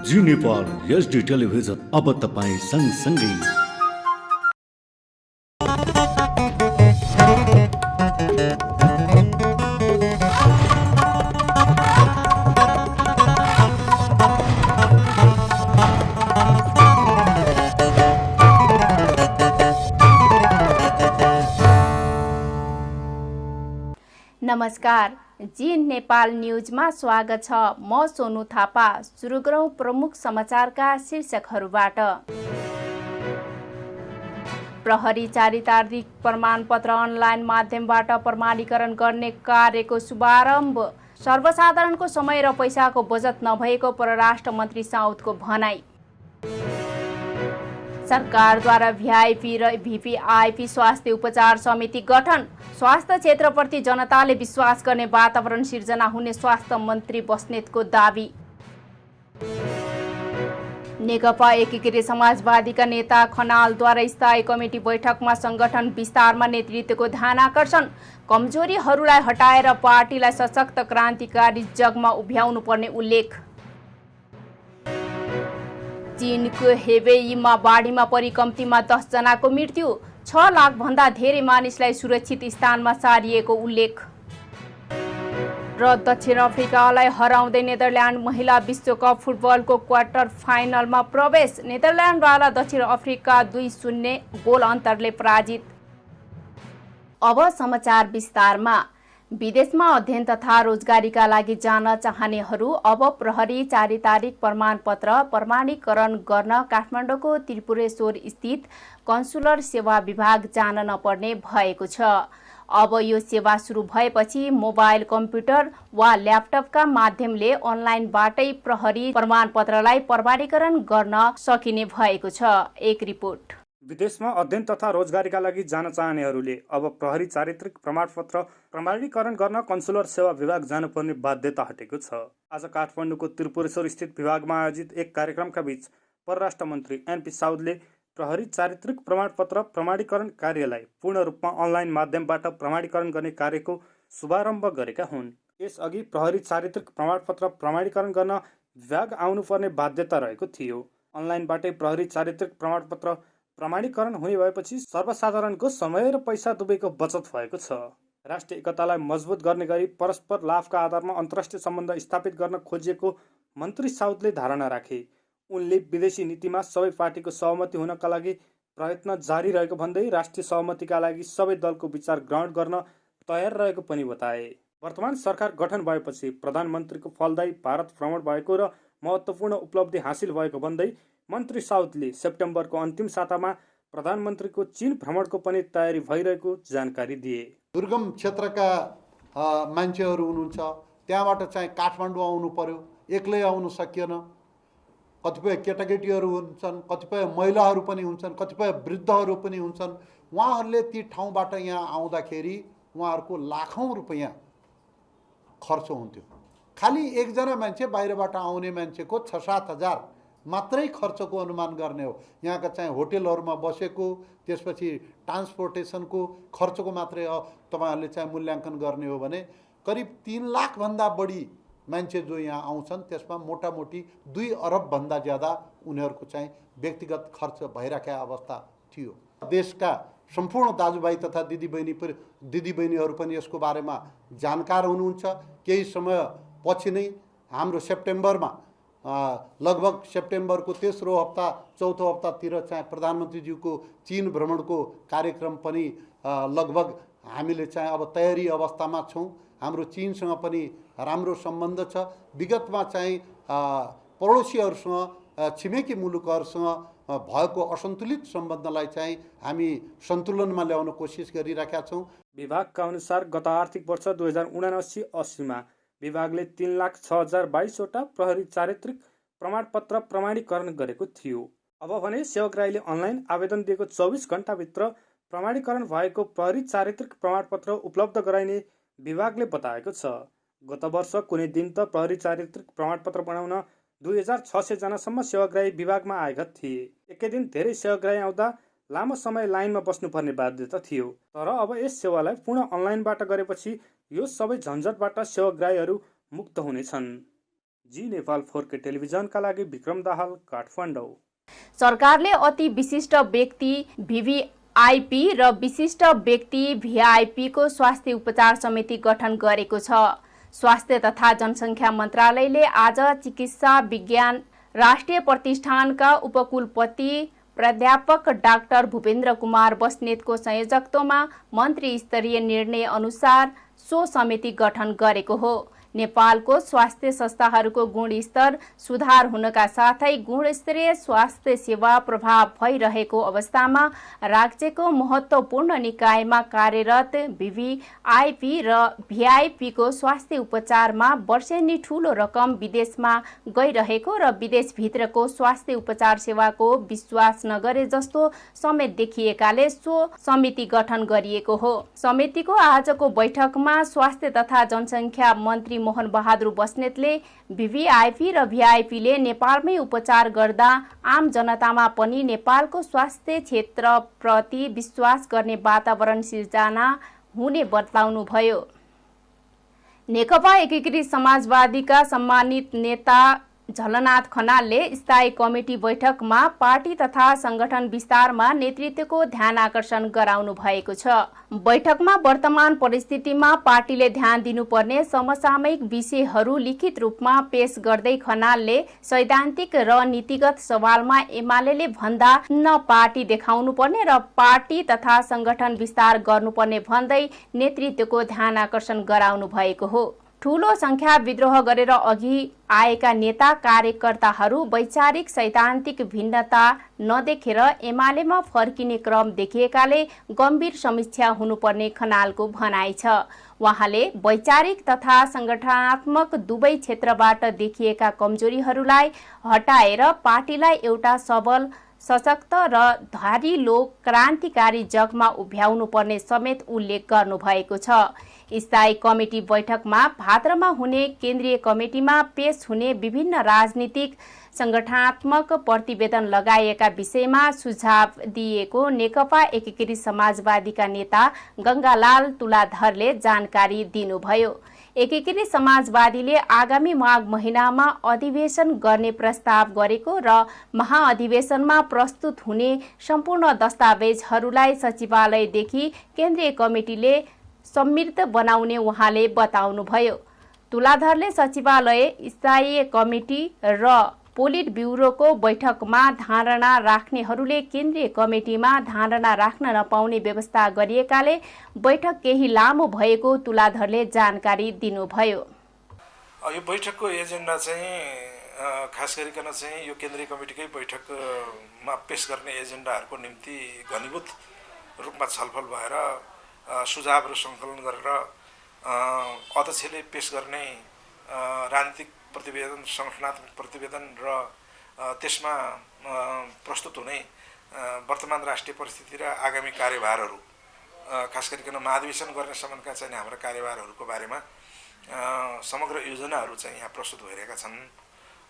जी Nepal HD television अब तपाईँ सँगसँगै। नमस्कार, जी नेपाल न्यूजमा स्वागत छ। म सोनु थापा। सुरु गरौँ प्रमुख समाचारका शीर्षकहरूबाट। प्रहरी चारितार्थिक प्रमाणपत्र अनलाइन माध्यमबाट प्रमाणीकरण गर्ने कार्यको शुभारम्भ। सर्वसाधारणको समय र पैसाको बचत नभएको परराष्ट्र मन्त्री साउदको भनाई। सरकारद्वारा भिआइपी र भिभिआइपी स्वास्थ्य उपचार समिति गठन। स्वास्थ्य क्षेत्रप्रति जनताले विश्वास गर्ने वातावरण सिर्जना हुने स्वास्थ्य मन्त्री बस्नेतको दावी। नेकपा एकीकृत समाजवादीका नेता खनालद्वारा स्थायी कमिटी बैठकमा संगठन विस्तारमा नेतृत्वको ध्यानाकर्षण। कमजोरीहरूलाई हटाएर पार्टीलाई सशक्त क्रान्तिकारी जगमा उभ्याउनु पर्ने उल्लेख। चीनको हेबेईमा बाढीमा परि कम्तीमा 10 जनाको मृत्यु। 6 लाखभन्दा धेरै मानिसलाई सुरक्षित स्थानमा सारिएको उल्लेख। र दक्षिण अफ्रिकालाई हराउँदै नेदरल्यान्ड महिला विश्वकप फुटबलको क्वार्टर फाइनलमा प्रवेश। नेदरल्यान्डद्वारा दक्षिण अफ्रिका 2-0 गोल अन्तरले पराजित। अब समाचार विस्तारमा। विदेशमा अध्ययन तथा रोजगारीका लागि जान चाहनेहरू अब प्रहरी चारितारिक प्रमाणपत्र प्रमाणीकरण गर्न काठमाडौँको त्रिपुरेश्वर स्थित कन्सुलर सेवा विभाग जान नपर्ने भएको छ। अब यो सेवा सुरु भएपछि मोबाइल, कम्प्युटर वा ल्यापटपका माध्यमले अनलाइनबाटै प्रहरी प्रमाणपत्रलाई प्रमाणीकरण गर्न सकिने भएको छ। एक रिपोर्ट। विदेशमा अध्ययन तथा रोजगारीका लागि जान चाहनेहरूले अब प्रहरी चारित्रिक प्रमाणपत्र प्रमाणीकरण गर्न कन्सुलर सेवा विभाग जानुपर्ने बाध्यता हटेको छ। आज काठमाडौँको त्रिपुरेश्वर स्थित विभागमा आयोजित एक कार्यक्रमका बीच परराष्ट्र मन्त्री एनपी साउदले प्रहरी चारित्रिक प्रमाणपत्र प्रमाणीकरण कार्यलाई पूर्ण रूपमा अनलाइन माध्यमबाट प्रमाणीकरण गर्ने कार्यको शुभारम्भ गरेका हुन्। यसअघि प्रहरी चारित्रिक प्रमाणपत्र प्रमाणीकरण गर्न विभाग आउनुपर्ने बाध्यता रहेको थियो। अनलाइनबाटै प्रहरी चारित्रिक प्रमाणपत्र प्रमाणीकरण हुने भएपछि सर्वसाधारणको समय र पैसा दुवैको बचत भएको छ। राष्ट्रिय एकतालाई मजबुत गर्ने गरी परस्पर लाभका आधारमा अन्तर्राष्ट्रिय सम्बन्ध स्थापित गर्न खोजिएको मन्त्री साउदले धारणा राखे। उनले विदेशी नीतिमा सबै पार्टीको सहमति हुनका लागि प्रयत्न जारी रहेको भन्दै राष्ट्रिय सहमतिका लागि सबै दलको विचार ग्रहण गर्न तयार रहेको पनि बताए। वर्तमान सरकार गठन भएपछि प्रधानमन्त्रीको फलदायी भारत भ्रमण भएको र महत्त्वपूर्ण उपलब्धि हासिल भएको भन्दै मन्त्री साउदले सेप्टेम्बरको अन्तिम सातामा प्रधानमन्त्रीको चीन भ्रमणको पनि तयारी भइरहेको जानकारी दिए। दुर्गम क्षेत्रका मान्छेहरू हुनुहुन्छ, त्यहाँबाट चाहिँ काठमाडौँ आउनु पर्यो, एक्लै आउनु सकिएन। कतिपय केटाकेटीहरू हुन्छन्, कतिपय महिलाहरू पनि हुन्छन्, कतिपय वृद्धहरू पनि हुन्छन्। उहाँहरूले ती ठाउँबाट यहाँ आउँदाखेरि उहाँहरूको लाखौँ रुपैयाँ खर्च हुन्थ्यो। खालि एकजना मान्छे बाहिरबाट आउने मान्छेको 6-7 हजार मात्रै खर्चको अनुमान गर्ने हो। यहाँका चाहिँ होटेलहरूमा बसेको, त्यसपछि ट्रान्सपोर्टेसनको खर्चको मात्रै तपाईँहरूले चाहिँ मूल्याङ्कन गर्ने हो भने करिब 3 लाखभन्दा बढी मान्छे जो यहाँ आउँछन् त्यसमा मोटामोटी 2 अरबभन्दा ज्यादा उनीहरूको चाहिँ व्यक्तिगत खर्च भइरहेको अवस्था थियो। देशका सम्पूर्ण दाजुभाइ तथा दिदीबहिनीहरू पनि यसको बारेमा जानकार हुनुहुन्छ। केही समय पछि नै हाम्रो सेप्टेम्बरमा लगभग सेप्टेम्बरको तेस्रो हप्ता चौथो हप्तातिर चाहिँ प्रधानमन्त्रीज्यूको चीन भ्रमणको कार्यक्रम पनि लगभग हामीले चाहिँ अब तयारी अवस्थामा छौँ। हाम्रो चीनसँग पनि राम्रो सम्बन्ध छ। विगतमा चाहिँ पडोसीहरूसँग, छिमेकी मुलुकहरूसँग भएको असन्तुलित सम्बन्धलाई चाहिँ हामी सन्तुलनमा ल्याउन कोसिस गरिरहेका छौँ। विभागका अनुसार गत आर्थिक वर्ष 2079-80मा विभागले 3,06,022 वटा प्रहरी चारित्रिक प्रमाणपत्र प्रमाणीकरण गरेको थियो। अब भने सेवाग्राहीले अनलाइन आवेदन दिएको 24 घण्टाभित्र प्रमाणीकरण भएको प्रहरी चारित्रिक प्रमाणपत्र उपलब्ध गराइने विभागले बताएको छ। गत वर्ष कुनै दिन त प्रहरी चारित्रिक प्रमाणपत्र बनाउन 2600 जनासम्म सेवाग्राही विभागमा आएका थिए। एकै दिन धेरै सेवाग्राही आउँदा लामो समय लाइनमा बस्नुपर्ने बाध्यता थियो। तर अब यस सेवालाई पूर्ण अनलाइनबाट गरेपछि यो सबै झन्झटबाट सेवाग्राहीहरू मुक्त हुनेछन्। जी नेपाल 4K टेलिभिजनका लागि विक्रम दाहाल, काठमाडौँ। सरकारले अति विशिष्ट व्यक्ति VVIP र विशिष्ट व्यक्ति VIP को स्वास्थ्य उपचार समिति गठन गरेको छ। स्वास्थ्य तथा जनसङ्ख्या मन्त्रालयले आज चिकित्सा विज्ञान राष्ट्रिय प्रतिष्ठानका उपकुलपति प्राध्यापक डाक्टर भूपेन्द्र कुमार बस्नेतको संयोजकत्वमा मन्त्री स्तरीय निर्णय अनुसार सो समिति गठन गरेको हो। नेपालको स्वास्थ्य संस्थाहरूको गुणस्तर सुधार हुनका साथै गुणस्तरीय स्वास्थ्य सेवा प्रभाव भइरहेको अवस्थामा राज्यको महत्त्वपूर्ण निकायमा कार्यरत VVIP र VIP को स्वास्थ्य उपचारमा वर्षेनी ठूलो रकम विदेशमा गइरहेको र विदेशभित्रको स्वास्थ्य उपचार सेवाको विश्वास नगरे जस्तो समेत देखिएकाले सो समिति गठन गरिएको हो। समितिको आजको बैठकमा स्वास्थ्य तथा जनसङ्ख्या मन्त्री मोहन बहादुर बस्नेतले VVIP र VIP ले नेपालमै उपचार गर्दा आम जनतामा पनि नेपालको स्वास्थ्य क्षेत्रप्रति विश्वास गर्ने वातावरण सिर्जना हुने बताउनुभयो। नेकपा एकीकृत समाजवादीका सम्मानित नेता झलनाथ खनालले स्थायी कमिटी बैठकमा पार्टी तथा संगठन विस्तारमा नेतृत्वको ध्यान आकर्षण गराउनु भएको छ। बैठकमा वर्तमान परिस्थितिमा पार्टीले ध्यान दिनुपर्ने समसामयिक विषयहरू लिखित रूपमा पेश गर्दै खनालले सैद्धान्तिक र नीतिगत सवालमा एमाले भन्दा न पार्टी देखाउनुपर्ने र पार्टी तथा संगठन विस्तार गर्नुपर्ने भन्दै नेतृत्वको ध्यान आकर्षण गराउनु भएको हो। ठूलो संख्या विद्रोह गरेर अघि आएका नेता कार्यकर्ताहरू वैचारिक सैद्धान्तिक भिन्नता नदेखेर एमालेमा फर्किने क्रम देखिएकाले गम्भीर समीक्षा हुनुपर्ने खनालको भनाइ छ। उहाँले वैचारिक तथा संगठनात्मक दुवै क्षेत्रबाट देखिएका कमजोरीहरूलाई हटाएर पार्टीलाई एउटा सबल सशक्त र धारिलो क्रान्तिकारी जगमा उभ्याउनु पर्ने समेत उल्लेख गर्नुभएको छ। स्थायी कमिटी बैठकमा भाद्रमा हुने केन्द्रीय कमिटीमा पेश हुने विभिन्न राजनीतिक संगठनात्मक प्रतिवेदन लगाइएका विषयमा सुझाव दिएको नेकपा एकीकृत समाजवादीका नेता गंगालाल तुलाधरले जानकारी दिनुभयो। एकीकृत समाजवादीले आगामी माघ महिनामा अधिवेशन गर्ने प्रस्ताव गरेको र महाअधिवेशनमा प्रस्तुत हुने सम्पूर्ण दस्तावेजहरूलाई सचिवालयदेखि केन्द्रीय कमिटीले सम्मिलित बनाउने उहाँले बताउनुभयो। तुलाधरले सचिवालय, स्थायी कमिटी र पोलिट ब्युरोको बैठकमा धारणा राख्नेहरूले केन्द्रीय कमिटीमा धारणा राख्न नपाउने व्यवस्था गरिएकाले बैठक केही लामो भएको तुलाधरले जानकारी दिनुभयो। यो बैठकको एजेन्डा चाहिँ खास गरिकन चाहिँ यो केन्द्रीय कमिटीकै बैठकमा पेश गर्ने एजेन्डाहरूको निम्ति घनीभूत रूपमा छलफल भएर सुझावहरू सङ्कलन गरेर अध्यक्षले पेश गर्ने राजनीतिक प्रतिवेदन, संगठनात्मक प्रतिवेदन र त्यसमा प्रस्तुत हुने वर्तमान राष्ट्रिय परिस्थिति र आगामी कार्यभारहरू, खास गरिकन महाधिवेशन गर्ने सम्बन्धका चाहिँ हाम्रा कार्यभारहरूको बारेमा समग्र योजनाहरू चाहिँ यहाँ प्रस्तुत भइरहेका छन्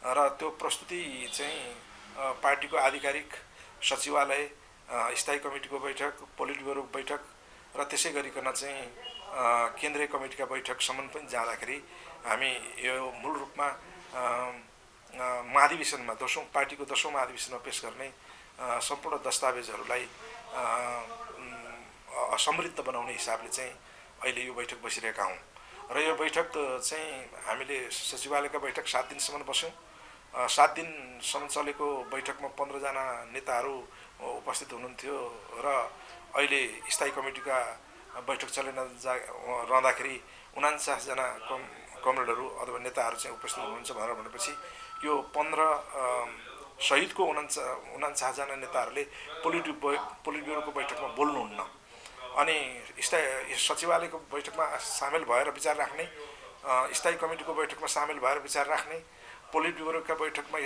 र त्यो प्रस्तुति चाहिँ पार्टीको आधिकारिक सचिवालय, स्थायी कमिटीको बैठक, पोलिट ब्युरोको बैठक र त्यसै गरिकन चाहिँ केन्द्रीय कमिटीका बैठकसम्म पनि जाँदाखेरि हामी यो मूल रूपमा महाधिवेशनमा पार्टीको 10औं महाधिवेशनमा पेश गर्ने सम्पूर्ण दस्तावेजहरूलाई समृद्ध बनाउने हिसाबले चाहिँ अहिले यो बैठक बसिरहेका हौँ र यो बैठक चाहिँ हामीले सचिवालयका बैठक 7 दिनसम्म बस्यौँ। 7 दिनसम्म चलेको बैठकमा 15 जना नेताहरू उपस्थित हुनुहुन्थ्यो र अहिले स्थायी कमिटीका बैठक रहँदाखेरि 49 जना कमरेडहरू अथवा नेताहरू चाहिँ उपस्थित हुनुहुन्छ भनेपछि यो 15 सहितको 49 जना नेताहरूले पोलिट ब्युरोको बैठकमा बोल्नुहुन्न। अनि सचिवालयको बैठकमा सामेल भएर विचार राख्ने, स्थायी कमिटीको बैठकमा सामेल भएर विचार राख्ने, पोलिट ब्युरोका बैठकमा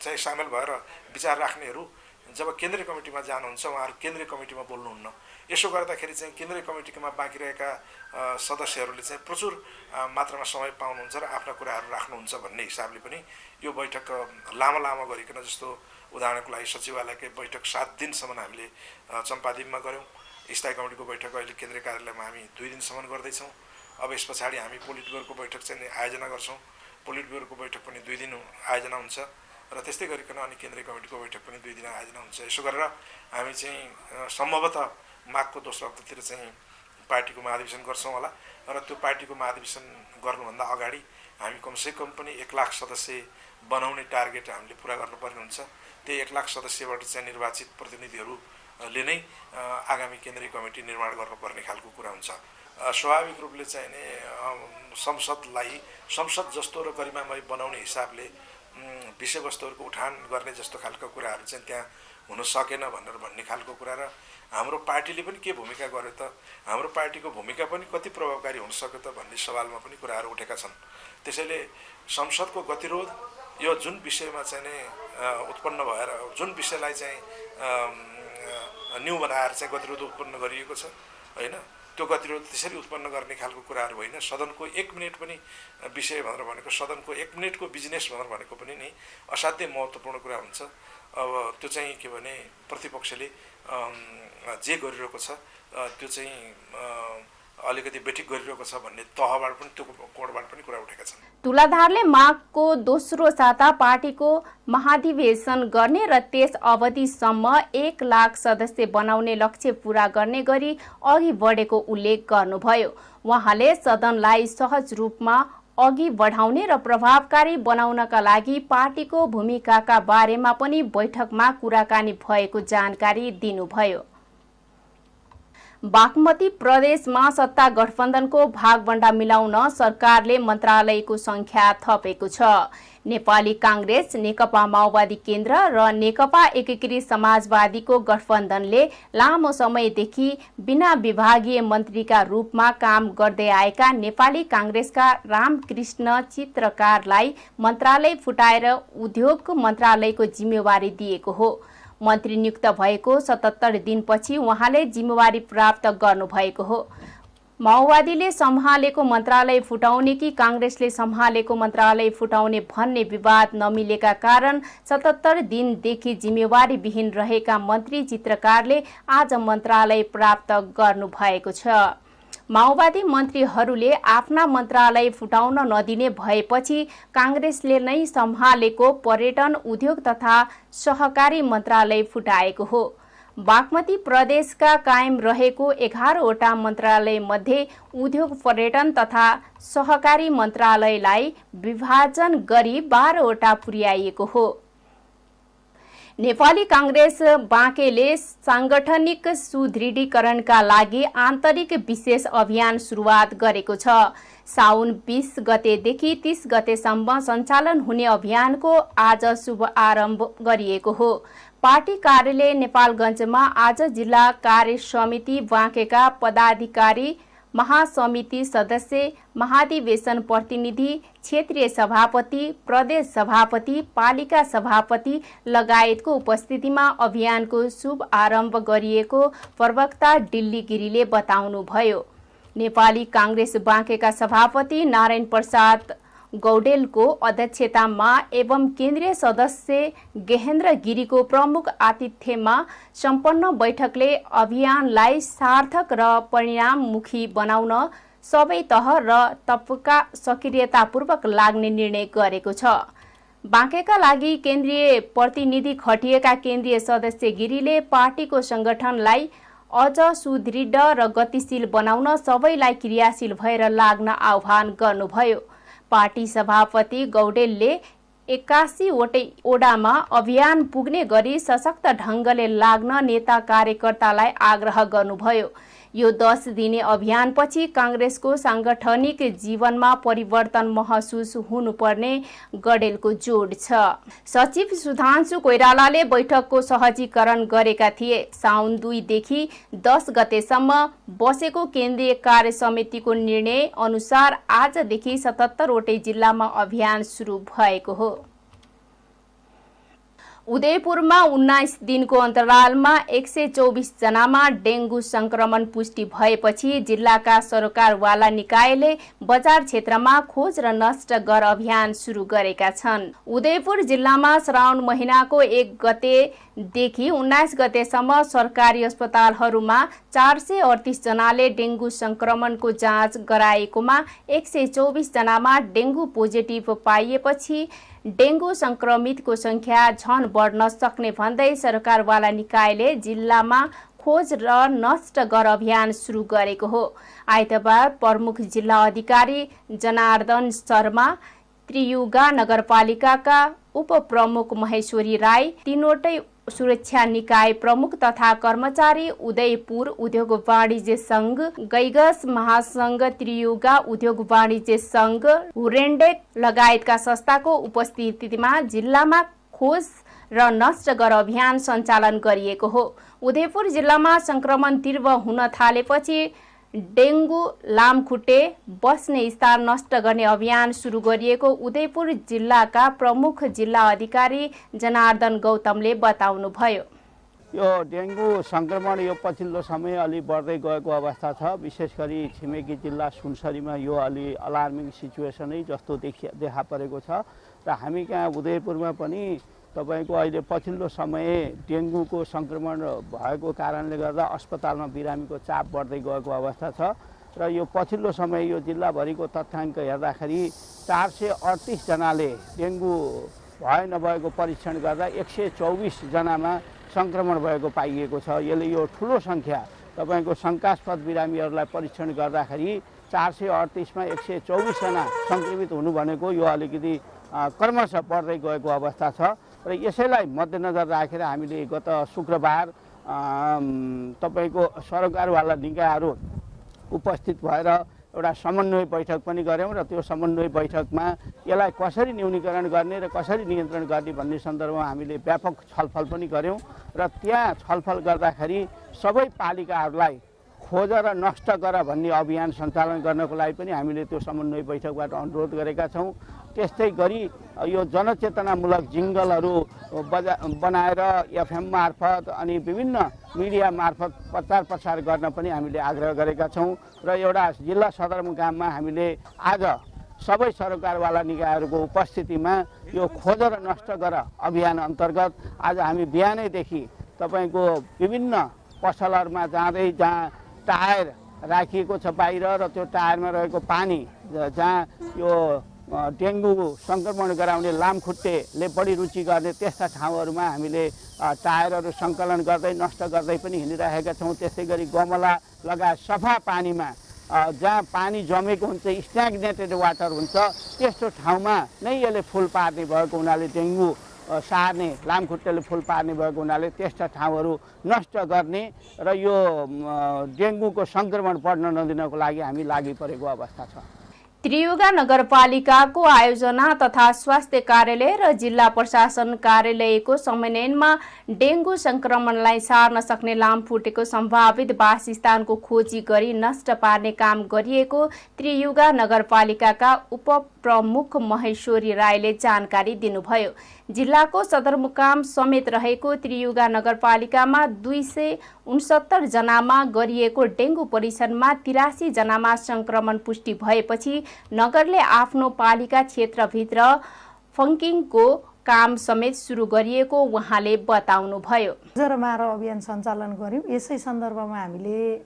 चाहिँ सामेल भएर विचार राख्नेहरू जब केन्द्रीय कमिटीमा जानुहुन्छ उहाँहरू केन्द्रीय कमिटीमा बोल्नुहुन्न। यसो गर्दाखेरि चाहिँ केन्द्रीय कमिटीमा बाँकी रहेका सदस्यहरूले चाहिँ प्रचुर मात्रामा समय पाउनुहुन्छ र आफ्ना कुराहरू राख्नुहुन्छ भन्ने हिसाबले पनि यो बैठक लामो गरिकन, जस्तो उदाहरणको लागि सचिवालयकै बैठक 7 दिनसम्म हामीले चम्पादीपमा गऱ्यौँ। स्थायी कमिटीको बैठक अहिले केन्द्रीय कार्यालयमा हामी 2 दिनसम्म गर्दैछौँ। अब यस पछाडि हामी पोलिट ब्युरोको बैठक चाहिँ आयोजना गर्छौँ। पोलिट ब्युरोको बैठक पनि 2 दिन आयोजना हुन्छ र त्यस्तै गरिकन अनि केन्द्रीय कमिटीको बैठक पनि 2 दिन आयोजना हुन्छ। यसो गरेर हामी चाहिँ सम्भवतः माघको दोस्रो हप्तातिर चाहिँ पार्टीको महाधिवेशन गर्छौँ होला र त्यो पार्टीको महाधिवेशन गर्नुभन्दा अगाडि हामी कमसेकम पनि 1 लाख सदस्य बनाउने टार्गेट हामीले पुरा गर्नुपर्ने हुन्छ। त्यही 1 लाख सदस्यबाट चाहिँ निर्वाचित प्रतिनिधिहरूले नै आगामी केन्द्रीय कमिटी निर्माण गर्नुपर्ने खालको कुरा हुन्छ। स्वाभाविक रूपले चाहिँ नि संसदलाई संसद जस्तो र गरिमामय बनाउने हिसाबले विषयवस्तुहरूको उठान गर्ने जस्तो खालको कुराहरू चाहिँ त्यहाँ हुन सकेन भनेर भन्ने खालको कुरा र हाम्रो पार्टीले पनि के भूमिका गर्यो त, हाम्रो पार्टीको भूमिका पनि कति प्रभावकारी हुन सक्यो त भन्ने सवालमा पनि कुराहरू उठेका छन्। त्यसैले संसदको गतिरोध यो जुन विषयमा चाहिँ नै उत्पन्न भएर जुन विषयलाई चाहिँ न्यू बनाएर चाहिँ गतिरोध उत्पन्न गरिएको छ होइन, त्यो गतिरोध त्यसरी उत्पन्न गर्ने खालको कुराहरू होइन। सदनको 1 मिनट पनि विषय भनेर भनेको, सदनको 1 मिनटको बिजनेस भनेर भनेको पनि नि असाध्यै महत्त्वपूर्ण कुरा हुन्छ। अब त्यो चाहिँ के भने प्रतिपक्षले जे गरिरहेको छ त्यो चाहिँ अलिकति बेठिक गरिरहेको छ भन्ने तहबाट पनि त्यो कोणबाट पनि कुरा उठेका छन्। तुलाधारले माघको दोस्रो साता पार्टीको महाधिवेशन गर्ने र त्यस अवधिसम्म 1 लाख सदस्य बनाउने लक्ष्य पूरा गर्ने गरी अघि बढेको उल्लेख गर्नुभयो। उहाँले सदनलाई सहज रूपमा अघि बढाउने र प्रभावकारी बनाउनका लागि पार्टीको भूमिकाका बारेमा पनि बैठकमा कुराकानी भएको जानकारी दिनुभयो। बागमती प्रदेशमा सत्ता गठबन्धनको भागबण्डा मिलाउन सरकारले मन्त्रालयको संख्या थपेको छ। नेपाली कांग्रेस, नेकपा माओवादी केन्द्र र नेकपा एकीकृत समाजवादीको गठबन्धनले लामो समयदेखि बिना विभागीय मन्त्रीका रूपमा काम गर्दै आएका नेपाली कांग्रेसका रामकृष्ण चित्रकारलाई मन्त्रालय फुटाएर उद्योग मन्त्रालयको जिम्मेवारी दिएको हो। मन्त्री नियुक्त भएको 77 दिनपछि उहाँले जिम्मेवारी प्राप्त गर्नुभएको हो। माओवादीले सम्हालेको मन्त्रालय फुटाउने कि कांग्रेसले सम्हालेको मन्त्रालय फुटाउने भन्ने विवाद नमिलेका कारण 77 दिनदेखि जिम्मेवारी विहीन रहेका मन्त्री चित्रकारले आज मन्त्रालय प्राप्त गर्नुभएको छ। माओवादी मन्त्रीहरूले आफ्ना मन्त्रालय फुटाउन नदिने भएपछि कांग्रेसले नै सम्हालेको पर्यटन, उद्योग तथा सहकारी मन्त्रालय फुटाएको हो। बागमती प्रदेशका कायम रहेको 11वटा मन्त्रालय मध्ये उद्योग, पर्यटन तथा सहकारी मन्त्रालयलाई विभाजन गरी 12वटा पुर्याइएको हो। नेपाली कांग्रेस बाँकेले सांगठनिक सुदृढीकरणका लागि आन्तरिक विशेष अभियान सुरुवात गरेको छ। साउन 20 गतेदेखि 30 गतेसम्म सञ्चालन हुने अभियानको आज शुभारम्भ गरिएको हो। पार्टी कार्यालय नेपालगञ्जमा आज जिल्ला कार्य समिति बाँकेका पदाधिकारी, महासमिति सदस्य, महाधिवेशन प्रतिनिधि, क्षेत्रीय सभापति, प्रदेश सभापति, पालिका सभापति लगायतको उपस्थितिमा अभियानको शुभारम्भ गरिएको प्रवक्ता डिल्ली गिरीले बताउनुभयो। नेपाली कांग्रेस बाँकेका सभापति नारायण प्रसाद गौडेलको अध्यक्षतामा एवं केन्द्रीय सदस्य गेहेन्द्र गिरीको प्रमुख आतिथ्यमा सम्पन्न बैठकले अभियानलाई सार्थक र परिणाममुखी बनाउन सबै तह र तबका सक्रियतापूर्वक लाग्ने निर्णय गरेको छ। बाँकेका लागि केन्द्रीय प्रतिनिधि खटिएका केन्द्रीय सदस्य गिरीले पार्टीको संगठनलाई अझ सुदृढ र गतिशील बनाउन सबैलाई क्रियाशील भएर लाग्न आह्वान गर्नुभयो। पार्टी सभापति गौडेलले 81 ओडामा अभियान पुग्ने गरी सशक्त ढंगले लाग्न नेता कार्यकर्तालाई आग्रह गर्नुभयो। यो 10 दिने अभियानपछि कांग्रेसको सांगठनिक जीवनमा परिवर्तन महसुस हुनुपर्ने गडेलको जोड छ। सचिव सुधांशु कोइरालाले बैठकको सहजीकरण गरेका थिए। साउन 2 देखि 10 गतेसम्म बसेको केन्द्रीय कार्य समितिको निर्णय अनुसार आजदेखि 77 वटै जिल्लामा अभियान सुरु भएको हो। उदयपुरमा 19 दिनको अन्तरालमा 124 जनामा डेंगू संक्रमण पुष्टि भएपछि जिल्लाका सरकारवाला निकायले बजार क्षेत्रमा खोज र नष्ट गर अभियान सुरु गरेका छन्। उदयपुर जिल्लामा श्रावण महिनाको 1 गते देखि 19 गतेसम्म सरकारी अस्पतालहरूमा 438 जनाले डेङ्गु संक्रमणको जाँच गराएकोमा 124 जनामा डेङ्गु पोजिटिभ पाइएपछि डेङ्गु संक्रमितको संख्या झन बढ्न सक्ने भन्दै सरकारवाला निकायले जिल्लामा खोज र नष्ट गर अभियान सुरु गरेको हो। आइतबार प्रमुख जिल्ला अधिकारी जनार्दन शर्मा, त्रियुगा नगरपालिकाका उपप्रमुख महेश्वरी राई, तीनवटै सुरक्षा निकाय प्रमुख तथा कर्मचारी, उदयपुर उद्योग वाणिज्य संघ, गैगस महासंघ, त्रियुगा उद्योग वाणिज्य संघ, हुरेन्डेक लगायतका संस्थाको उपस्थितिमा जिल्लामा खोज र नष्ट गर अभियान सञ्चालन गरिएको हो। उदयपुर जिल्लामा संक्रमण तीव्र हुन थालेपछि डेङ्गु लामखुट्टे बस्ने स्थान नष्ट गर्ने अभियान सुरु गरिएको उदयपुर जिल्लाका प्रमुख जिल्ला अधिकारी जनार्दन गौतमले बताउनुभयो। यो डेङ्गु संक्रमण यो पछिल्लो समय अलि बढ्दै गएको अवस्था छ। विशेष गरी छिमेकी जिल्ला सुनसरीमा यो अलि अलार्मिङ सिचुएसनै जस्तो देखा परेको छ र हामी कहाँ उदयपुरमा पनि तपाईको अहिले पछिल्लो समय डेङ्गुको संक्रमण भएको कारणले गर्दा अस्पतालमा बिरामीको चाप बढ्दै गएको अवस्था छ र यो पछिल्लो समय यो जिल्लाभरिको तथ्याङ्क हेर्दाखेरि 438 जनाले डेङ्गु भए नभएको परीक्षण गर्दा 124 जनामा संक्रमण भएको पाइएको छ। यसले यो ठुलो सङ्ख्या तपाईको शङ्कास्पद बिरामीहरूलाई परीक्षण गर्दाखेरि 438 मा 124 जना सङ्क्रमित हुनु भनेको यो अलिकति क्रमशः बढ्दै गएको अवस्था छ र यसैलाई मध्यनजर राखेर हामीले गत शुक्रबार तपाईको सरकारवाला निकायहरू उपस्थित भएर एउटा समन्वय बैठक पनि गऱ्यौँ र त्यो समन्वय बैठकमा यसलाई कसरी न्यूनीकरण गर्ने र कसरी नियन्त्रण गर्ने भन्ने सन्दर्भमा हामीले व्यापक छलफल पनि गऱ्यौँ र त्यहाँ छलफल गर्दाखेरि सबै पालिकाहरूलाई खोज र नष्ट गर भन्ने अभियान सञ्चालन गर्नको लागि पनि हामीले त्यो समन्वय बैठकबाट अनुरोध गरेका छौँ। त्यस्तै गरी यो जनचेतनामूलक जिङ्गलहरू बनाएर एफएम मार्फत अनि विभिन्न मिडिया मार्फत प्रचार प्रसार गर्न पनि हामीले आग्रह गरेका छौँ र एउटा जिल्ला सदरमुकाममा हामीले आज सबै सरकारवाला निकायहरूको उपस्थितिमा यो खोज र नष्ट गर अभियान अन्तर्गत आज हामी बिहानैदेखि तपाईँको विभिन्न पसलहरूमा जाँदै जहाँ टायर राखिएको छ बाहिर र त्यो टायरमा रहेको पानी जहाँ यो डेङ्गु संक्रमण गराउने लामखुट्टेले बढी रुचि गर्ने त्यस्ता ठाउँहरूमा हामीले टायरहरू सङ्कलन गर्दै नष्ट गर्दै पनि हिँडिरहेका छौँ। त्यसै गरी गमला लगायत सफा पानीमा जहाँ पानी जमेको हुन्छ स्ट्याग्नेटेड वाटर हुन्छ त्यस्तो ठाउँमा नै यसले फुल पार्ने भएको हुनाले डेङ्गु सार्ने लामखुट्टेले फुल पार्ने भएको हुनाले त्यस्ता ठाउँहरू नष्ट गर्ने र यो डेङ्गुको सङ्क्रमण बढ्न नदिनको लागि हामी लागि परेको अवस्था छ। त्रियुगा नगरपालिकाको आयोजना तथा स्वास्थ्य कार्यालय र जिल्ला प्रशासन कार्यालयको समन्वयमा डेङ्गु संक्रमणलाई सार्न सक्ने लामखुट्टेको सम्भावित वासस्थानको खोजी गरी नष्ट पार्ने काम गरिएको त्रियुगा नगरपालिकाका उपप्रमुख महेश्वरी राईले जानकारी दिनुभयो। जिल्लाको सदरमुकाम समेत रहेको त्रियुगा नगरपालिकामा 269 जनामा गरिएको डेङ्गु परीक्षणमा 83 जनामा संक्रमण पुष्टि भएपछि नगरले आफ्नो पालिका क्षेत्रभित्र फङ्किङको काम समेत सुरु गरिएको उहाँले बताउनुभयो। जरमार अभियान सञ्चालन गर्यौँ। यसै सन्दर्भमा हामीले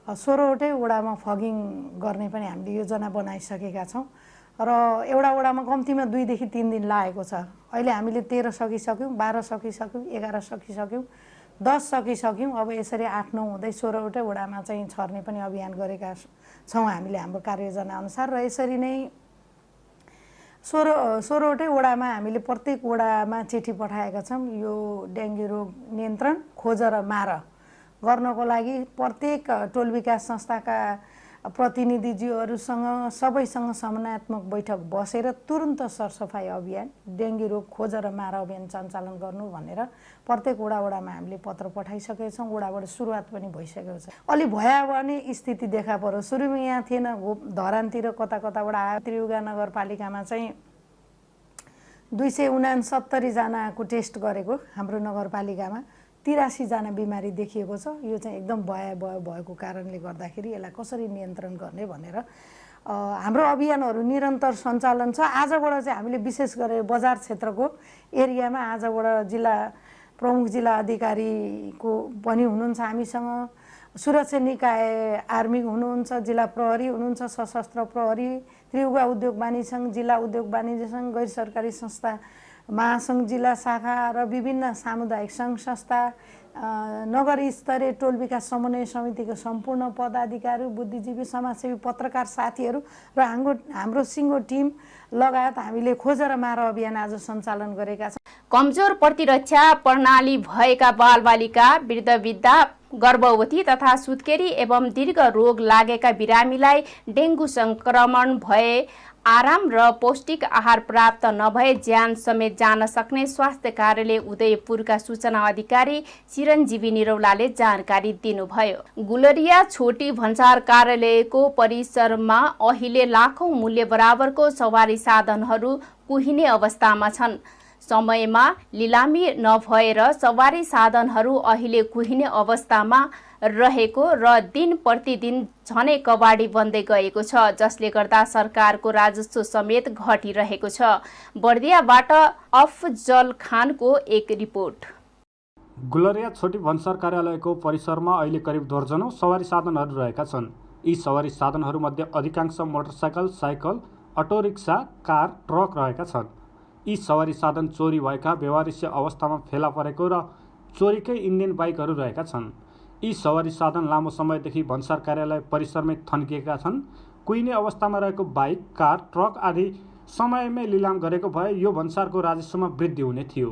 16वटै वडामा फगिङ गर्ने पनि हामीले योजना बनाइसकेका छौँ र एउटा वडामा कम्तीमा 2 देखि 3 दिन लागेको छ। अहिले हामीले 13 सकिसक्यौँ, 12 सकिसक्यौँ, 11 सकिसक्यौँ, 10 सकिसक्यौँ। अब यसरी 8-9 हुँदै 16वटै वडामा चाहिँ छर्ने पनि अभियान गरेका छौँ हामीले हाम्रो कार्ययोजना अनुसार र यसरी नै 16वटै वडामा हामीले प्रत्येक वडामा चिठी पठाएका छौँ। यो डेङ्गु रोग नियन्त्रण खोज र मार गर्नको लागि प्रत्येक टोल विकास संस्थाका प्रतिनिधिज्यूहरूसँग सबैसँग समन्वयात्मक बैठक बसेर तुरुन्त सरसफाइ अभियान डेङ्गु रोग खोज र मार अभियान सञ्चालन गर्नु भनेर प्रत्येक वडामा हामीले पत्र पठाइसकेका छौँ। वडाबाट सुरुवात पनि भइसकेको छ। अलि भयावह नै स्थिति देखा पर्यो। सुरुमा यहाँ थिएन, धरानतिर कता कताबाट आयो। त्रियुगा नगरपालिकामा चाहिँ 269 जनाको टेस्ट गरेको हाम्रो नगरपालिकामा 83 जना बिमारी देखिएको छ। यो चाहिँ एकदम भयावह भएको कारणले गर्दाखेरि यसलाई कसरी नियन्त्रण गर्ने भनेर हाम्रो अभियानहरू निरन्तर सञ्चालन छ। आजबाट चाहिँ हामीले विशेष गरेर बजार क्षेत्रको एरियामा आजबाट जिल्ला प्रमुख जिल्ला अधिकारीको पनि हुनुहुन्छ हामीसँग, सुरक्षा निकाय आर्मी हुनुहुन्छ, जिल्ला प्रहरी हुनुहुन्छ, सशस्त्र प्रहरी, त्रियुगा उद्योग वाणिज्य सङ्घ, जिल्ला उद्योग वाणिज्य सङ्घ, गैर सरकारी संस्था महासङ्घ जिल्ला शाखा र विभिन्न सामुदायिक सङ्घ संस्था, नगर स्तरीय टोल विकास समन्वय समितिको सम्पूर्ण पदाधिकारी, बुद्धिजीवी, समाजसेवी, पत्रकार साथीहरू र हाम्रो सिङ्गो टिम लगायत हामीले खोजेर मार अभियान आज सञ्चालन गरेका छौँ। कमजोर प्रतिरक्षा प्रणाली भएका बालबालिका, वृद्धवृद्धा, गर्भवती तथा सुत्केरी एवं दीर्घ रोग लागेका बिरामीलाई डेङ्गु संक्रमण भए आराम र पौष्टिक आहार प्राप्त नभए ज्यान समेत जान सक्ने स्वास्थ्य कार्यालय उदयपुरका सूचना अधिकारी चिरञ्जीवी निरौलाले जानकारी दिनुभयो। गुलरिया छोटी भन्सार कार्यालयको परिसरमा अहिले लाखौं मूल्य बराबरको सवारी साधनहरू कुहिने अवस्थामा छन्। समयमा लिलामी नभएर सवारी साधनहरू अहिले कुहिने अवस्थामा रहेको र दिन प्रतिदिन झनै कबाडी बन्दै गएको छ, जसले गर्दा सरकारको राजस्व समेत घटिरहेको छ। बर्दियाबाट अफजल खानको एक रिपोर्ट। गुलरिया छोटी भन्सार कार्यालयको परिसरमा अहिले करिब दर्जनौं सवारी साधनहरू रहेका छन्। यी सवारी साधनहरूमध्ये अधिकांश मोटरसाइकल, साइकल, अटो रिक्सा, कार, ट्रक रहेका छन्। यी सवारी साधन चोरी भएका, व्यवहारिक अवस्थामा फेला परेको र चोरीकै इन्डियन बाइकहरू रहेका छन्। यी सवारी साधन लामो समयदेखि भन्सार कार्यालय परिसरमै थन्किएका छन्। कुहिने अवस्थामा रहेको बाइक, कार, ट्रक आदि समयमै लिलाम गरेको भए यो भन्सारको राजस्वमा वृद्धि हुने थियो।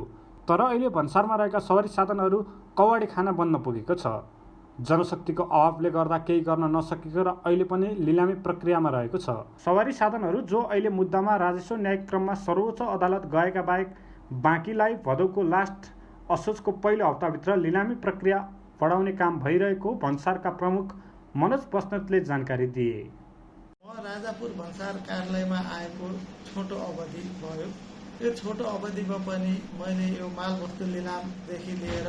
तर अहिले भन्सारमा रहेका सवारी साधनहरू कवाडी खान बन्न पुगेको छ। जनशक्तिको अभावले गर्दा केही गर्न नसकेको र अहिले पनि लिलामी प्रक्रियामा रहेको छ। सवारी साधनहरू जो अहिले मुद्दामा राजस्व न्यायिक क्रममा सर्वोच्च अदालत गएका बाहेक बाँकीलाई भदौको लास्ट असोजको पहिलो हप्ताभित्र लिलामी प्रक्रिया बढाउने काम भइरहेको भन्सारका प्रमुख मनोज बस्नेतले जानकारी दिए। म राजापुर भन्सार कार्यालयमा आएको छोटो अवधि भयो। यो छोटो अवधिमा पनि मैले यो मालवस्तु लिलामदेखि लिएर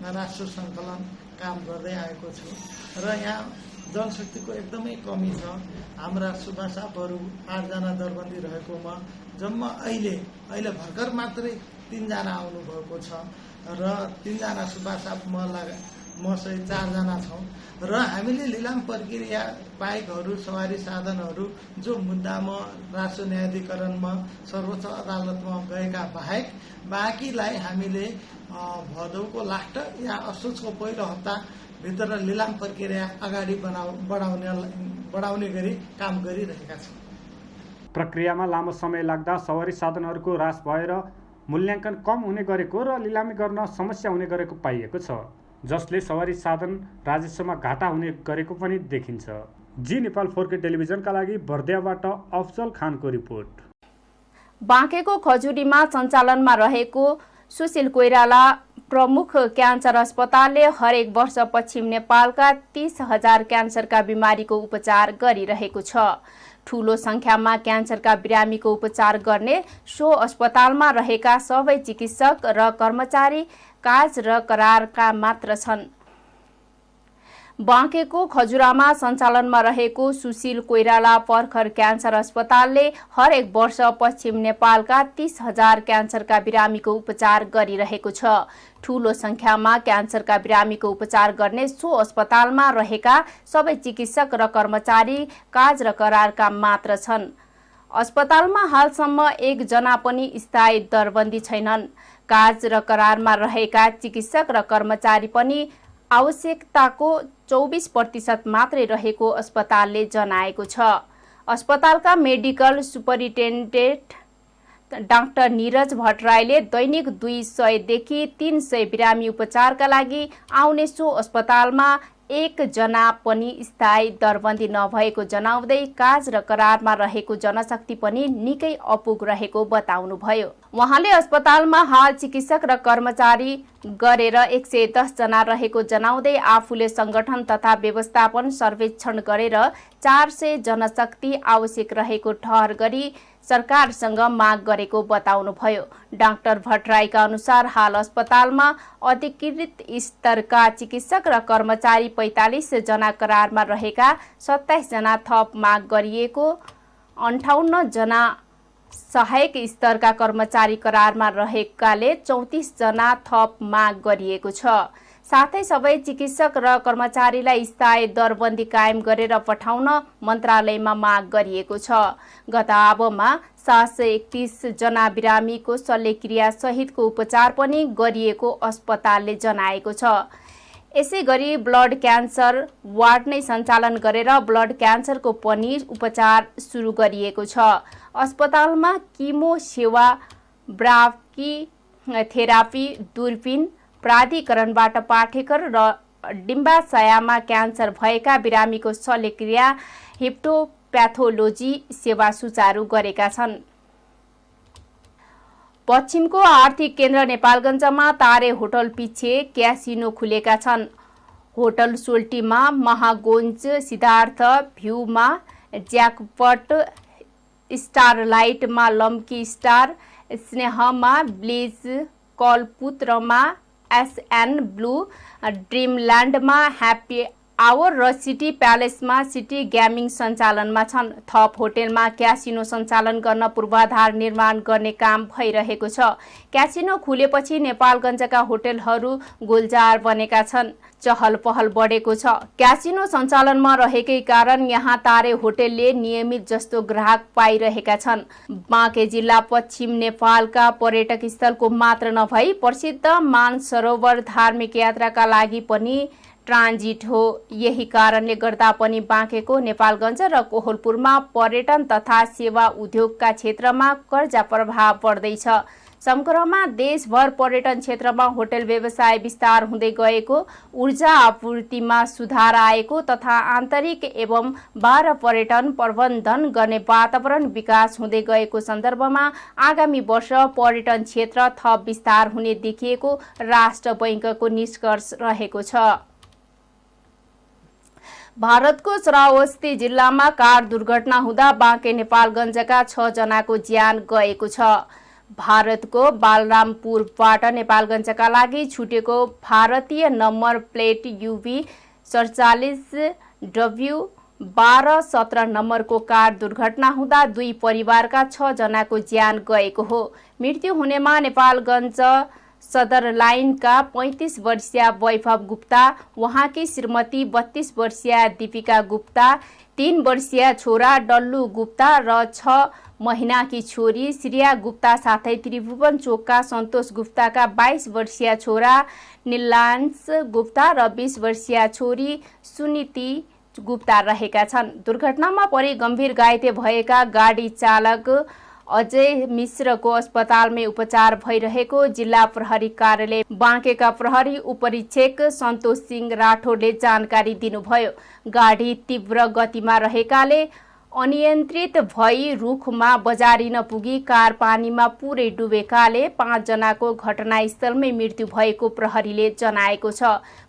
राष्ट्र सङ्कलन काम गर्दै आएको छु र यहाँ जनशक्तिको एकदमै कमी छ। हाम्रा सुभाषापहरू 8 जना दरबन्दी रहेकोमा जम्मा अहिले भर्खर मात्रै 3 जना आउनुभएको छ र 3 जना सुभाषाप मसहित 4 जना छौँ र हामीले लिलाम प्रक्रिया बाइकहरू, सवारी साधनहरू जो मुद्दामा राष्ट्रिय न्यायाधिकरणमा सर्वोच्च अदालतमा गएका बाहेक बाँकीलाई हामीले भदौको लास्ट या असोजको पहिलो हप्ताभित्र लिलाम प्रक्रिया अगाडि बढाउने गरी काम गरिरहेका छौँ। प्रक्रियामा लामो समय लाग्दा सवारी साधनहरूको ह्रास भएर मूल्याङ्कन कम हुने गरेको र लिलामी गर्न समस्या हुने गरेको पाइएको छ, जसले सवारी साधन राजस्वमा घाटा हुने गरेको पनि देखिन्छ। जी नेपाल 4K टेलिभिजनका लागि बर्दियाबाट अफजल खानको रिपोर्ट। बाँकेको खजुरीमा सञ्चालनमा रहेको सुशील कोइराला प्रमुख क्यान्सर अस्पतालले हरेक वर्ष पश्चिम नेपालका 30,000 क्यान्सरका बिमारीको उपचार गरिरहेको छ। ठूलो संख्यामा क्यान्सरका बिरामीको उपचार गर्ने सो अस्पतालमा रहेका सबै चिकित्सक र कर्मचारी काज र करारका मात्र छन्। बाँकेको खजुरामा सञ्चालनमा रहेको सुशील कोइराला पर्खर क्यान्सर अस्पतालले हरेक वर्ष पश्चिम नेपालका 30,000 क्यान्सरका बिरामीको उपचार गरिरहेको छ। ठूलो संख्यामा क्यान्सरका बिरामीको उपचार गर्ने सो अस्पतालमा रहेका सबै चिकित्सक र कर्मचारी काज र करारका मात्र छन्। अस्पतालमा हालसम्म 1 जना पनि स्थायी दरबन्दी छैनन्। काज र करारमा रहेका चिकित्सक र कर्मचारी पनि आवश्यकताको 24% मात्रै रहेको अस्पतालले जनाएको छ। अस्पतालका मेडिकल सुपरिन्टेन्डेन्ट डाक्टर निरज भट्टराईले दैनिक 200 देखि 300 बिरामी उपचारका लागि आउने सो अस्पतालमा 1 जना पनि स्थायी दरबन्दी नभएको जनाउँदै काज र करारमा रहेको जनशक्ति पनि निकै अपुग रहेको बताउनुभयो। उहाँले अस्पतालमा हाल चिकित्सक र कर्मचारी गरेर 110 जना रहेको जनाउँदै आफूले संगठन तथा व्यवस्थापन सर्वेक्षण गरेर 400 जनशक्ति आवश्यक रहेको ठहर गरी सरकारसँग माग गरेको बताउनुभयो। डाक्टर भट्टराईका अनुसार हाल अस्पतालमा अधिकृत स्तरका चिकित्सक र कर्मचारी 45 जना करारमा रहेका 27 जना थप माग गरिएको 58 जना सहायक स्तरका कर्मचारी करारमा रहेकाले 34 जना थप माग गरिएको छ। साथै सबै चिकित्सक र कर्मचारीलाई स्थायी दरबन्दी कायम गरेर पठाउन मन्त्रालयमा माग गरिएको छ। गत आबोमा 731 जना बिरामीको शल्यक्रिया सहितको उपचार पनि गरिएको अस्पतालले जनाएको छ। यसै गरी ब्लड क्यान्सर वार्ड नै सञ्चालन गरेर ब्लड क्यान्सरको पनि उपचार सुरु गरिएको छ। अस्पतालमा किमो सेवा, ब्राकी थेरापी, दूरबीन, प्राधिकरणबाट पाठेकर र डिम्बाशयमा क्यान्सर भएका बिरामीको शल्यक्रिया, हिप्टोप्याथोलोजी सेवा सुचारू गरेका छन्। पश्चिमको आर्थिक केन्द्र नेपालगञ्जमा तारे होटल पिछे क्यासिनो खुलेका छन्। होटल सोल्टीमा महागोन्ज, सिद्धार्थ भ्यूमा ज्याकपट, स्टारलाइटमा लम्की स्टार, स्नेहमा ब्लिज, कलपुत्रमा एसएन ब्लू, ड्रिमल्यान्डमा ह्याप्पी आवर र सिटी प्यालेसमा सिटी गेमिङ सञ्चालनमा छन्। थप होटेलमा क्यासिनो सञ्चालन गर्न पूर्वाधार निर्माण गर्ने काम भइरहेको छ। क्यासिनो खुलेपछि नेपालगञ्जका होटेलहरू गुलजार बनेका छन्। चहल पहल बढेको छ। क्यासिनो सञ्चालनमा रहेकै कारण यहाँ तारे होटेलले नियमित जस्तो ग्राहक पाइरहेका छन्। बाँके जिल्ला पश्चिम नेपालका पर्यटक स्थलको मात्र नभई प्रसिद्ध मानसरोवर धार्मिक यात्राका लागि पनि ट्रान्जिट हो। यही कारणले गर्दा पनि बाँकेको, नेपालगञ्ज र कोहलपुरमा पर्यटन तथा सेवा उद्योगका क्षेत्रमा कर्जा प्रभाव बढ्दैछ। समग्रमा देशभर पर्यटन क्षेत्रमा होटल व्यवसाय विस्तार हुँदै गएको, ऊर्जा आपूर्तिमा सुधार आएको तथा आन्तरिक एवं बाह्य पर्यटन प्रबन्धन गर्ने वातावरण विकास हुँदै गएको सन्दर्भमा आगामी वर्ष पर्यटन क्षेत्र थप विस्तार हुने देखिएको राष्ट्र बैंकको निष्कर्ष रहेको छ। भारतको श्रावस्ती जिल्लामा कार दुर्घटना हुँदा बाँके नेपालगञ्जका 6 जनाको ज्यान गएको छ। भारतको बालरामपुरबाट नेपालगञ्जका लागि छुटेको भारतीय नम्बर प्लेट युभी 47W 1217 नम्बरको कार दुर्घटना हुँदा 2 परिवारका 6 जनाको ज्यान गएको हो। मृत्यु हुनेमा नेपालगञ्ज सदर लाइनका 35 वर्षीय वैभव गुप्ता, उहाँकी श्रीमती 32 वर्षीय दीपिका गुप्ता, 3 वर्षीय छोरा डल्लु गुप्ता र 6 महिनाकी छोरी श्रिया गुप्ता साथै त्रिभुवन चोकका सन्तोष गुप्ताका 22 वर्षीय छोरा निलांश गुप्ता र 20 वर्षीय छोरी सुनीति गुप्ता रहेका छन्। दुर्घटनामा परि गम्भीर घाइते भएका गाडी चालक अजय मिश्रको अस्पतालमै उपचार भइरहेको जिल्ला प्रहरी कार्यालय बाँकेका प्रहरी उपरीक्षक सन्तोष सिंह राठोडले जानकारी दिनुभयो। गाडी तीव्र गतिमा रहेकाले अनियन्त्रित भई रुखमा बजारिन पुगी कार पानीमा पुरै डुबेकाले 5 जनाको घटनास्थलमै मृत्यु भएको प्रहरीले जनाएको छ।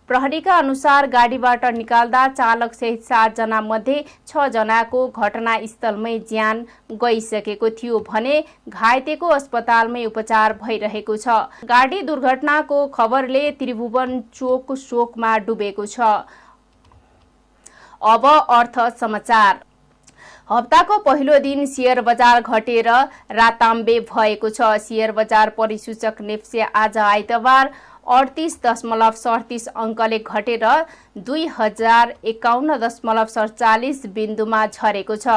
प्रहरीका अनुसार गाडीबाट निकाल्दा चालक सहित 7 जना मध्ये 6 जनाको घटनास्थलमै ज्यान गइसकेको थियो भने घाइतेको अस्पतालमै उपचार भइरहेको छ। गाडी दुर्घटनाको खबरले त्रिभुवन चोक शोकमा डुबेको छ। अब अर्थ समाचार। हप्ताको पहिलो दिन शेयर बजार घटेर राताम्बे भएको छ। शेयर बजार परिसूचक नेप्से आज आइतबार 38.37 अङ्कले घटेर 2051.47 बिन्दुमा झरेको छ।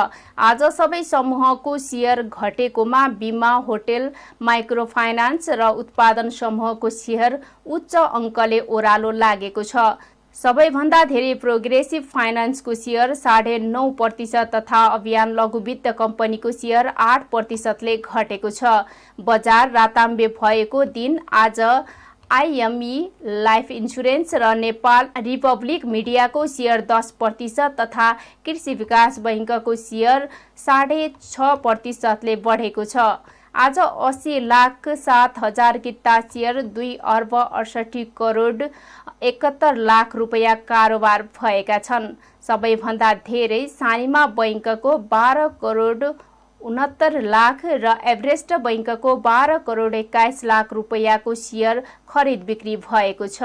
आज सबै समूहको शेयर घटेकोमा बिमा, होटेल, माइक्रो फाइनान्स र उत्पादन समूहको शेयर उच्च अङ्कले ओह्रालो लागेको छ। सबैभन्दा धेरै प्रोग्रेसिभ फाइनान्सको शेयर 9.5% तथा अभियान लघुवित्त कम्पनीको शेयर 8%ले घटेको छ। बजार राताम्बे भएको दिन आज आइएमई लाइफ इन्सुरेन्स र नेपाल रिपब्लिक मिडियाको शेयर 10% तथा कृषि विकास बैंकको शेयर 6.5%ले बढेको छ। आज 80,07,000 किता शेयर 2,68,71,00,000 रुपैयाँ कारोबार भएका छन्। सबैभन्दा धेरै सानिमा बैंकको 12,69,00,000 र एभरेस्ट बैंकको 12,21,00,000 रुपैयाँको शेयर खरिद बिक्री भएको छ।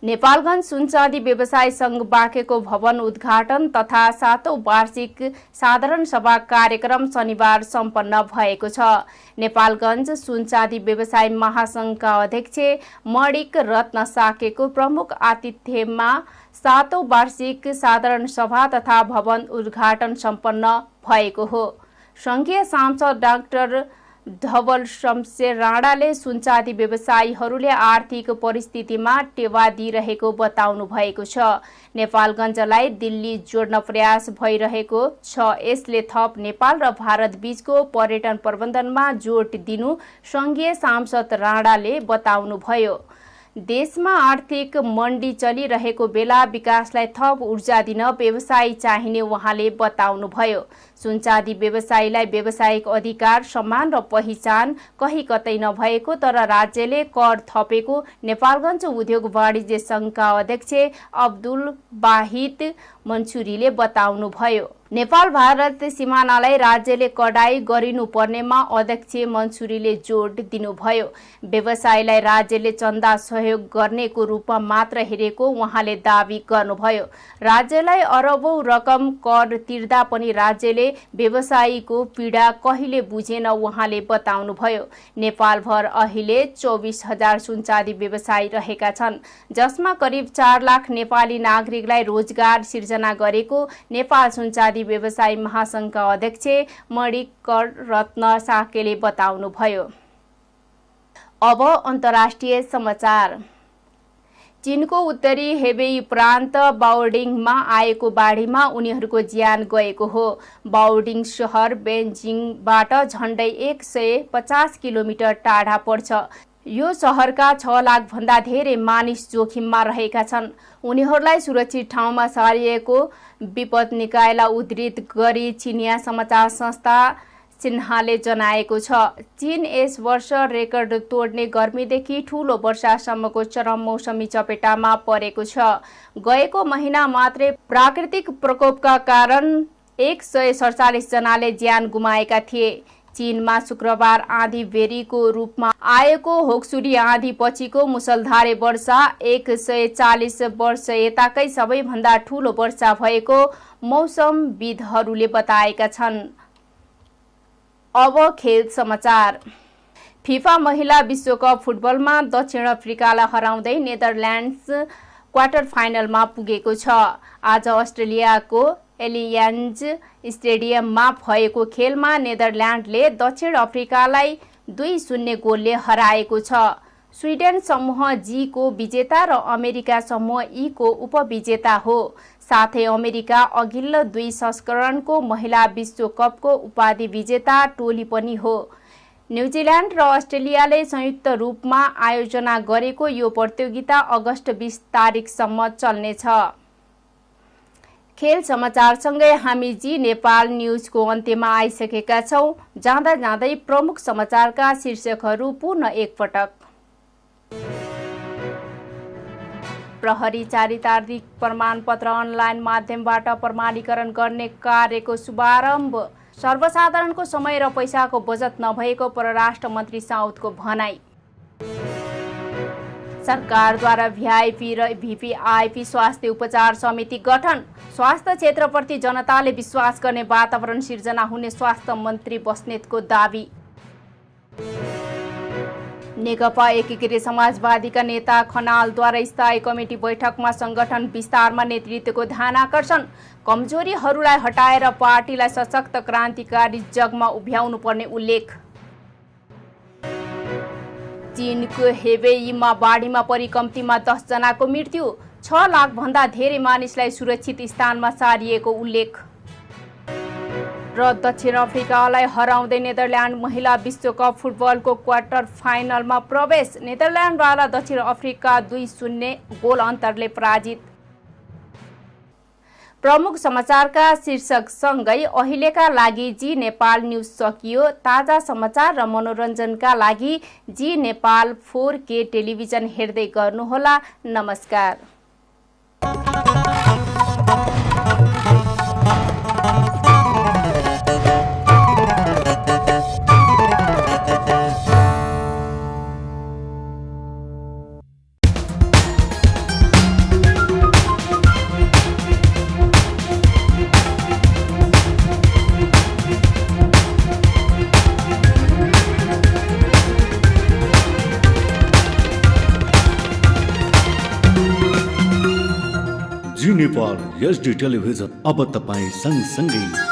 नेपालगञ्ज सुनचाँदी व्यवसाय संघ बाँकेको भवन उद्घाटन तथा 7औं वार्षिक साधारण सभा कार्यक्रम शनिबार सम्पन्न भएको छ। नेपालगञ्ज सुनचाँदी व्यवसाय महासंघका अध्यक्ष मणिक रत्न साकेको प्रमुख आतिथ्यमा 7औं वार्षिक साधारण सभा तथा भवन उद्घाटन सम्पन्न भएको हो। संघीय सांसद डाक्टर धवल शमशेर राणाले सुनचाँदी व्यवसायीहरूले आर्थिक परिस्थितिमा टेवा दिइरहेको बताउनु भएको छ। नेपालगञ्जलाई दिल्ली जोड्न प्रयास भइरहेको छ। यसले थप नेपाल र भारत बीचको पर्यटन प्रबन्धनमा जोड दिनु संघीय सांसद राणाले बताउनुभयो। देशमा आर्थिक मन्दी चलिरहेको बेला विकासलाई थप ऊर्जा दिन व्यवसायी चाहिने उहाँले बताउनुभयो। सुनचाँदी व्यवसायीलाई व्यावसायिक अधिकार, सम्मान र पहिचान कहीँ कतै नभएको तर राज्यले कर थपेको नेपालगञ्ज उद्योग वाणिज्य संघका अध्यक्ष अब्दुल वाहिद मन्सुरीले बताउनुभयो। नेपाल भारत सिमानालाई राज्यले कडाई गरिनुपर्नेमा अध्यक्ष मन्सुरीले जोड दिनुभयो। व्यवसायीलाई राज्यले चन्दा सहयोग गर्नेको रूपमा मात्र हेरेको उहाँले दावी गर्नुभयो। राज्यलाई अरबौं रकम कर तिर्दा पनि राज्यले व्यवसायीको पीडा कहिले बुझेन उहाँले बताउनुभयो। नेपालभर अहिले 24,000 सुनचाँदी व्यवसायी रहेका छन्, जसमा करिब 4 लाख नेपाली नागरिकलाई रोजगार सिर्जना गरेको नेपाल सुनचाँदी व्यवसायी महासंघका अध्यक्ष मणिक रत्न साकेले बताउनुभयो। अब अन्तर्राष्ट्रिय समाचार। चीनको उत्तरी हेबेई प्रान्त बाओडिङमा आएको बाढीमा उनीहरूको ज्यान गएको हो। बाओडिङ शहर बेजिङबाट झण्डै 150 किलोमिटर टाढा पर्छ। यो शहरका 6 लाख भन्दा धेरै मानिस जोखिममा रहेका छन्। उनीहरूलाई सुरक्षित ठाउँमा सारिएको विपद निकायलाई उद्धृत गरी चिनिया समाचार संस्था सिन्हाले जनाएको छ। चीन यस वर्ष रेकर्ड तोड्ने गर्मीदेखि ठूलो वर्षासम्मको चरम मौसमी चपेटामा परेको छ। गएको महिना मात्रै प्राकृतिक प्रकोपका कारण 147 जनाले ज्यान गुमाएका थिए। चीनमा शुक्रबार आँधी बेरीको रूपमा आएको होक्सुरी आँधी पछिको मुसलधारे वर्षा 140 वर्ष यताकै सबैभन्दा ठूलो वर्षा भएको मौसमविदहरूले बताएका छन्। अब खेल समाचार। फिफा महिला विश्वकप फुटबलमा दक्षिण अफ्रिकालाई हराउँदै नेदरल्यान्ड्स क्वार्टर फाइनलमा पुगेको छ। आज अस्ट्रेलियाको एलियान्ज स्टेडियममा भएको खेलमा नेदरल्यान्डले दक्षिण अफ्रिकालाई 2-0 गोलले हराएको छ। स्विडेन समूह जी को विजेता र अमेरिका समूह ई को उपविजेता हो। साथै अमेरिका अघिल्लो 2 संस्करणको महिला विश्वकपको उपाधि विजेता टोली पनि हो। न्युजिल्यान्ड र अस्ट्रेलियाले संयुक्त रूपमा आयोजना गरेको यो प्रतियोगिता अगस्त 20 तारिकसम्म चल्नेछ। खेल समाचारसँगै हामी जी नेपाल न्युजको अन्त्यमा आइसकेका छौं। जाँदा जाँदै प्रमुख समाचारका शीर्षकहरू पुनः एकपटक। प्रहरी चारितार्थिक प्रमाणपत्र अनलाइन माध्यमबाट प्रमाणीकरण गर्ने कार्यको शुभारम्भ। सर्वसाधारणको समय र पैसाको बचत नभएको परराष्ट्र मन्त्री साउदको भनाई। सरकारद्वारा भिआइपी र भिभिआइपी स्वास्थ्य उपचार समिति गठन। स्वास्थ्य क्षेत्रप्रति जनताले विश्वास गर्ने वातावरण सिर्जना हुने स्वास्थ्य मन्त्री बस्नेतको दावी। नेकपा एकीकृत समाजवादीका नेता खनालद्वारा स्थायी कमिटी बैठकमा संगठन विस्तारमा नेतृत्वको ध्यानआकर्षण। कमजोरीहरूलाई हटाएर पार्टीलाई सशक्त क्रान्तिकारी जगमा उभ्याउनु पर्ने उल्लेख। चीनको हेबेईमा बाढीमा परि कम्तीमा 10 जनाको मृत्यु, 6 लाख भन्दा धेरै मानिसलाई सुरक्षित स्थानमा सारिएको उल्लेख। र दक्षिण अफ्रिकालाई हराउँदै नेदरल्यान्ड महिला विश्वकप फुटबलको क्वार्टर फाइनलमा प्रवेश। नेदरल्यान्डद्वारा दक्षिण अफ्रिका 2-0 गोल अन्तरले पराजित। प्रमुख समाचारका शीर्षकसँगै अहिलेका लागि जी नेपाल न्युज सकियो। ताजा समाचार र मनोरञ्जनका लागि जी नेपाल 4K टेलिभिजन हेर्दै गर्नुहोला। नमस्कार। नेपाल HD टेलिभिजन अब तपाईँ सँगसँगै